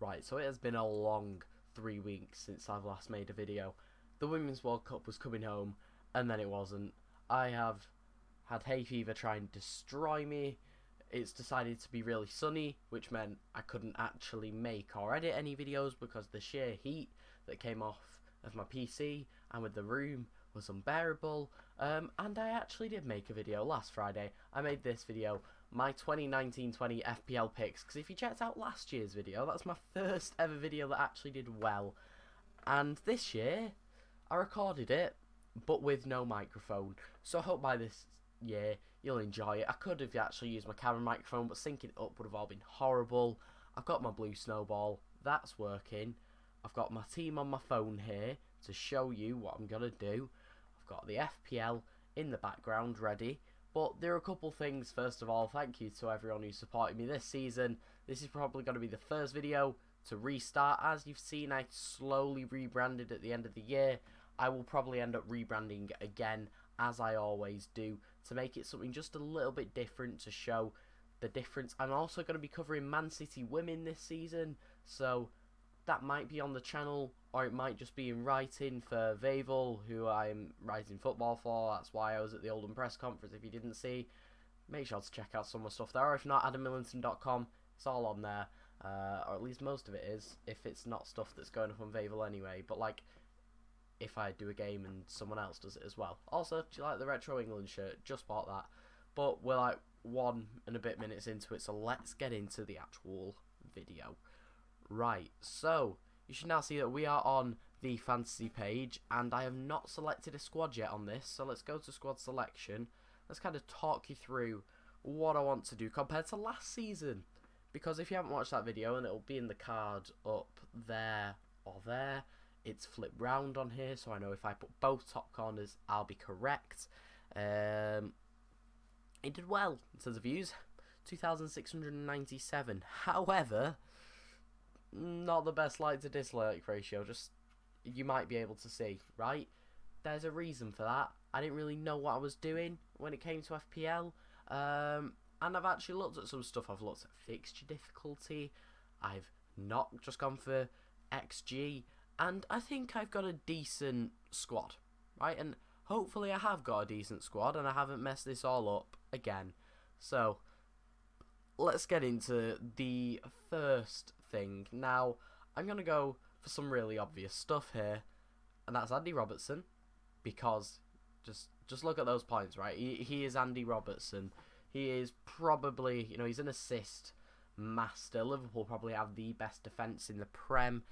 Right, so it has been a long 3 weeks since I've last made a video. The Women's World Cup was coming home, and then it wasn't. I have had hay fever try and destroy me. It's decided to be really sunny, which meant I couldn't actually make or edit any videos because the sheer heat that came off of my PC and with the room was unbearable. And I actually did make a video last Friday. I made this video, my 2019-20 FPL picks, because if you checked out last year's video, that's my first ever video that actually did well. And this year, I recorded it, but with no microphone. So I hope by this year, you'll enjoy it. I could have actually used my camera microphone, but syncing it up would have all been horrible. I've got my blue snowball, that's working. I've got my team on my phone here to show you what I'm going to do. I've got the FPL in the background ready. But there are a couple things. First of all, thank you to everyone who supported me this season. This is probably going to be the first video to restart. As you've seen, I slowly rebranded at the end of the year. I will probably end up rebranding again, as I always do, to make it something just a little bit different, to show the difference. I'm also going to be covering Man City women this season, so that might be on the channel, or it might just be in writing for Vavel, who I'm writing football for. That's why I was at the Oldham press conference. If you didn't see, make sure to check out some of my stuff there, or if not, AdamMillington.com, it's all on there, or at least most of it is, if it's not stuff that's going up on Vavel anyway. But like, if I do a game and someone else does it as well. Also, do you like the Retro England shirt? Just bought that. But we're like 1 and a bit minutes into it, so let's get into the actual video. Right, so you should now see that we are on the fantasy page, and I have not selected a squad yet on this, so let's go to squad selection. Let's kind of talk you through what I want to do compared to last season, because if you haven't watched that video, and it'll be in the card up there or there, it's flipped round on here, so I know if I put both top corners, I'll be correct. It did well in terms of views, 2,697. However, not the best like to dislike ratio, just you might be able to see, right? There's a reason for that. I didn't really know what I was doing when it came to FPL, and I've actually looked at some stuff. I've looked at fixture difficulty, I've not just gone for XG, and I think I've got a decent squad, right? And hopefully I have got a decent squad and I haven't messed this all up again. So let's get into the first thing. Now, I'm going to go for some really obvious stuff here, and that's Andy Robertson, because just look at those points, right? He is Andy Robertson. He is probably, you know, he's an assist master. Liverpool probably have the best defence in the Prem.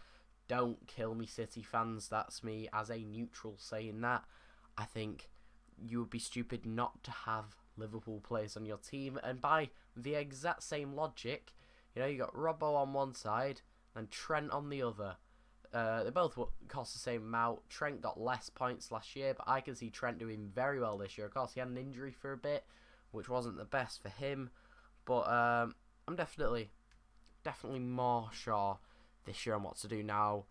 Don't kill me, City fans. That's me as a neutral saying that. I think you would be stupid not to have Liverpool players on your team, and by the exact same logic, you know, you got Robbo on one side and Trent on the other. They both cost the same amount. Trent got less points last year, but I can see Trent doing very well this year. Of course, he had an injury for a bit, which wasn't the best for him, but I'm definitely more sure this year on what to do. Now,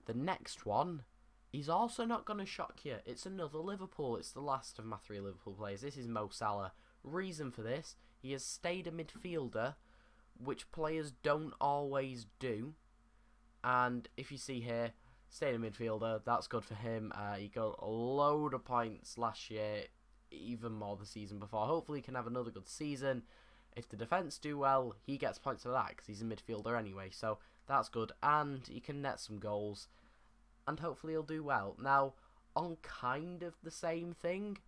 the next one is also not going to shock you. It's another Liverpool. It's the last of my 3 Liverpool players. This is Mo Salah. Reason for this, he has stayed a midfielder, which players don't always do. And if you see here, stayed a midfielder, that's good for him. He got a load of points last year, even more the season before. Hopefully he can have another good season. If the defence do well, he gets points for that because he's a midfielder anyway. So that's good. And he can net some goals. And hopefully he'll do well. Now, on kind of the same thing,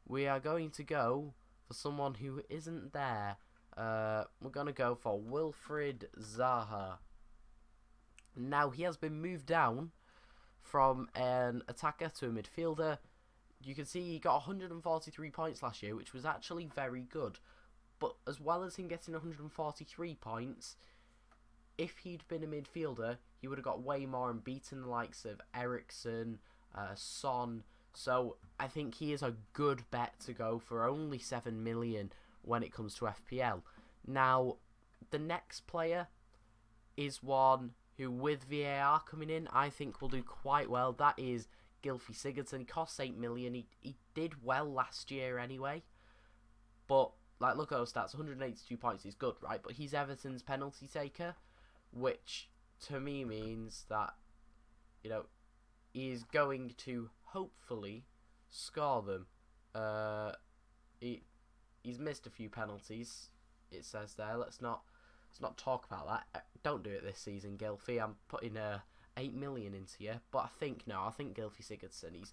we are going to go for someone who isn't there. We're going to go for Wilfried Zaha. Now, he has been moved down from an attacker to a midfielder. You can see he got 143 points last year, which was actually very good. But as well as him getting 143 points, if he'd been a midfielder, he would have got way more and beaten the likes of Eriksen, Son. So I think he is a good bet to go for only 7 million when it comes to FPL. Now, the next player is one who, with VAR coming in, I think will do quite well. That is Gylfi Sigurdsson. He costs 8 million. He did well last year anyway. But, like, look at those stats. 182 points is good, right? But he's Everton's penalty taker, which to me means that, you know, he's going to hopefully score them. He's missed a few penalties, it says there. Let's not talk about that. Don't do it this season, Gylfi. I'm putting 8 million into you, but I think Gylfi Sigurdsson,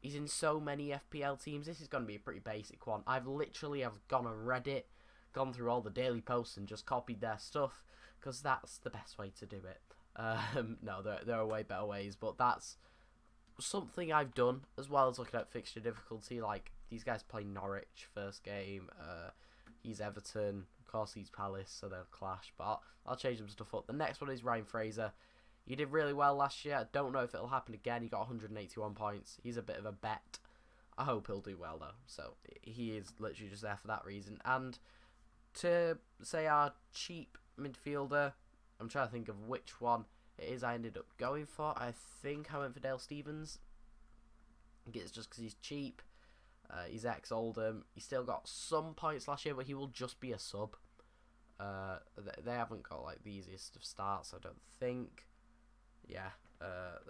he's in so many FPL teams. This is going to be a pretty basic one. I've gone on Reddit, gone through all the daily posts and just copied their stuff, because that's the best way to do it. No, there are way better ways, but that's something I've done, as well as looking at fixture difficulty. Like, these guys play Norwich first game, he's Everton, of course he's Palace, so they'll clash, but I'll change some stuff up. The next one is Ryan Fraser. He did really well last year. I don't know if it'll happen again. He got 181 points. He's a bit of a bet. I hope he'll do well, though. So he is literally just there for that reason. And to say our cheap midfielder, I'm trying to think of which one it is I ended up going for. I think I went for Dale Stephens. I think it's just because he's cheap. He's ex-Oldham. He still got some points last year, but he will just be a sub. They haven't got like the easiest of starts, I don't think. Yeah,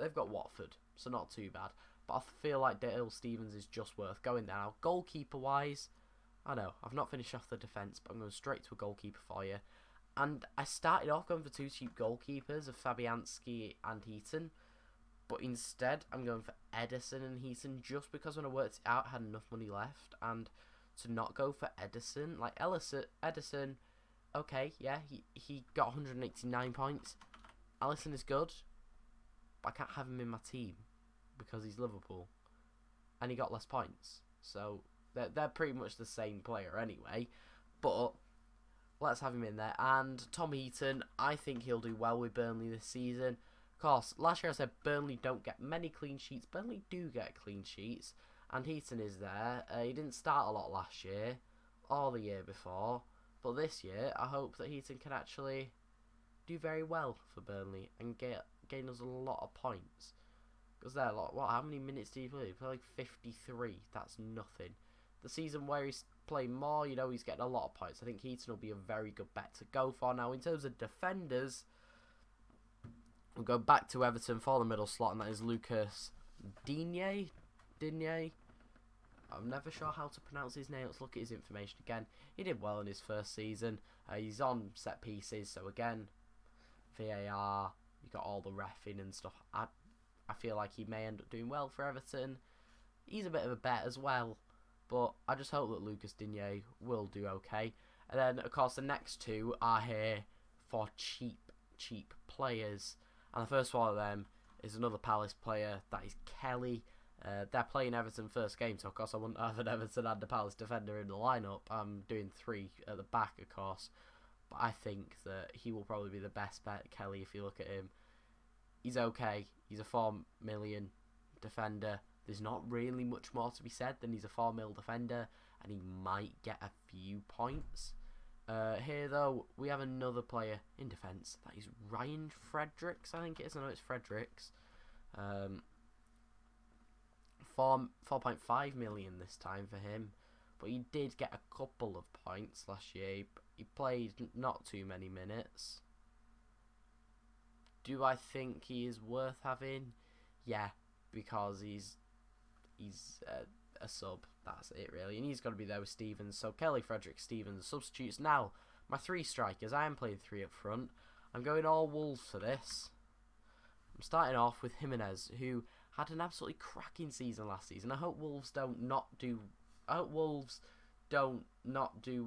they've got Watford, so not too bad. But I feel like Dale Stephens is just worth going there. Now, goalkeeper-wise, I know, I've not finished off the defence, but I'm going straight to a goalkeeper for you. And I started off going for two cheap goalkeepers of Fabianski and Heaton. But instead, I'm going for Edison and Heaton, just because when I worked it out, I had enough money left. And to not go for Edison, like Edison, okay, yeah, he got 189 points. Alisson is good, but I can't have him in my team because he's Liverpool, and he got less points. So they're pretty much the same player anyway. But let's have him in there. And Tom Heaton, I think he'll do well with Burnley this season. Of course, last year I said Burnley don't get many clean sheets. Burnley do get clean sheets, and Heaton is there. He didn't start a lot last year or the year before, but this year I hope that Heaton can actually do very well for Burnley and gain us a lot of points. Because they're like, what? How many minutes did he play? He played like 53. That's nothing. The season where he's playing more, you know, he's getting a lot of points. I think Heaton will be a very good bet to go for. Now, in terms of defenders, we'll go back to Everton for the middle slot, and that is Lukas Dean. I'm never sure how to pronounce his name. Let's look at his information again. He did well in his first season. He's on set pieces, so again, VAR, you got all the reffing and stuff. I feel like he may end up doing well for Everton. He's a bit of a bet as well, but I just hope that Lukas Dean will do okay. And then, of course, the next two are here for cheap players. And the first one of them is another Palace player, that is Kelly. They're playing Everton first game, so of course I wouldn't have an Everton and a Palace defender in the lineup. I'm doing three at the back, of course. But I think that he will probably be the best bet, Kelly, if you look at him. He's okay. He's a 4 million defender. There's not really much more to be said than he's a 4 mil defender, and he might get a few points. Here, though, we have another player in defence. That is Ryan Fredericks, I think it is. I know it's Fredericks. 4.5 million this time for him. But he did get a couple of points last year. He played not too many minutes. Do I think he is worth having? Yeah, because he's a sub. That's it, really. And he's got to be there with Stevens. So Kelly, Frederick, Stevens, substitutes. Now, my 3 strikers. I am playing 3 up front. I'm going all Wolves for this. I'm starting off with Jimenez, who had an absolutely cracking season last season. I hope Wolves don't not do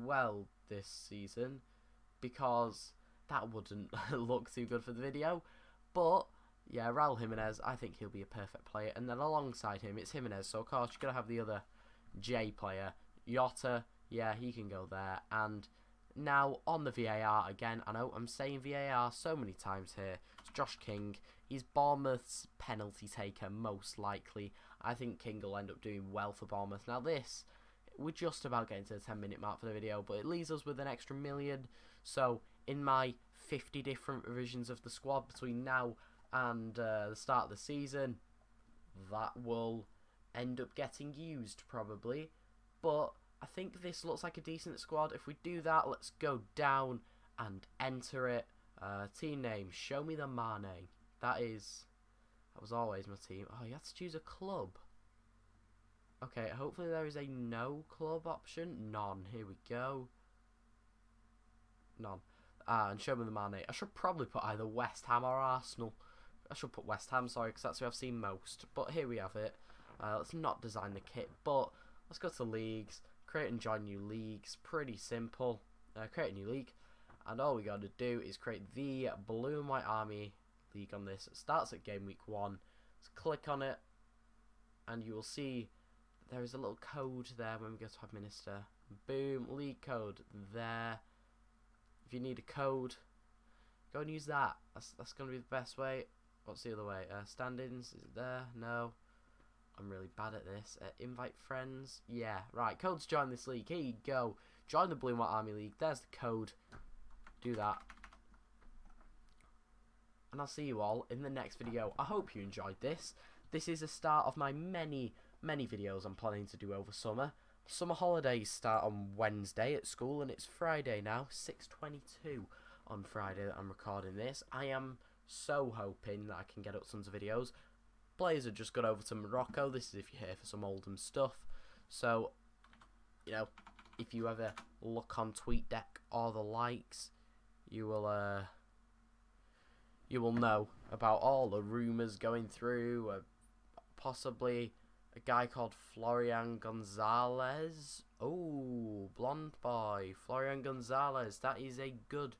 well this season, because that wouldn't look too good for the video. But yeah, Raul Jimenez, I think he'll be a perfect player. And then alongside him, it's Jimenez. So of course you're gonna have the other J player, Jota. Yeah, he can go there. And now on the VAR again. I know I'm saying VAR so many times here. It's Josh King. He's Bournemouth's penalty taker, most likely. I think King will end up doing well for Bournemouth. Now this, we're just about getting to the 10-minute mark for the video, but it leaves us with an extra million. So in my 50 different revisions of the squad between now and the start of the season, that will end up getting used probably. But I think this looks like a decent squad. If we do that, let's go down and enter it. Team name, show me the Mane. That was always my team. Oh, you have to choose a club. Okay, hopefully there is a no club option. None. Here we go. None. And show me the Mane. I should probably put either West Ham or Arsenal. I should put West Ham, sorry, because that's who I've seen most. But here we have it. Let's not design the kit, but let's go to leagues. Create and join new leagues. Pretty simple. Create a new league. And all we got to do is create the Blue and White Army league on this. It starts at game week 1. Let's click on it. And you will see there is a little code there when we go to Administer. Boom. League code there. If you need a code, go and use that. That's going to be the best way. What's the other way? Stand-ins, is it there? No. I'm really bad at this. Invite friends. Yeah, right. Codes join this league. Here you go. Join the Blue and White Army League. There's the code. Do that. And I'll see you all in the next video. I hope you enjoyed this. This is the start of my many videos I'm planning to do over summer. Summer holidays start on Wednesday at school, and it's Friday now, 6:22 on Friday that I'm recording this. I am so hoping that I can get up tons of videos. Players have just got over to Morocco. This is if you're here for some Oldham stuff. So, you know, if you ever look on TweetDeck or the likes, you will know about all the rumours going through. Possibly a guy called Florian Gonzalez. Oh, blonde boy, Florian Gonzalez. That is a good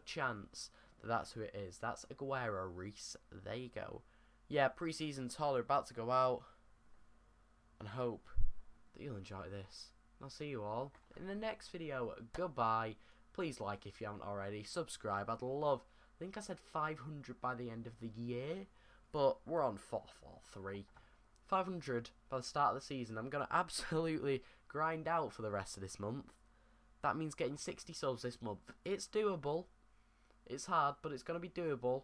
chance that that's who it is. That's Aguero Reese. There you go. Yeah, pre-season tour are about to go out, and hope that you'll enjoy this. I'll see you all in the next video. Goodbye. Please like if you haven't already. Subscribe. I'd love. I think I said 500 by the end of the year, but we're on 443. 500 by the start of the season. I'm going to absolutely grind out for the rest of this month. That means getting 60 subs this month. It's doable. It's hard, but it's going to be doable.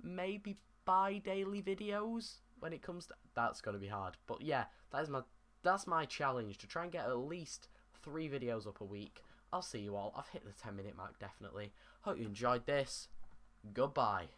Maybe bi-daily videos when it comes to... That's going to be hard. But yeah, that's my challenge, to try and get at least 3 videos up a week. I'll see you all. I've hit the 10-minute mark, definitely. Hope you enjoyed this. Goodbye.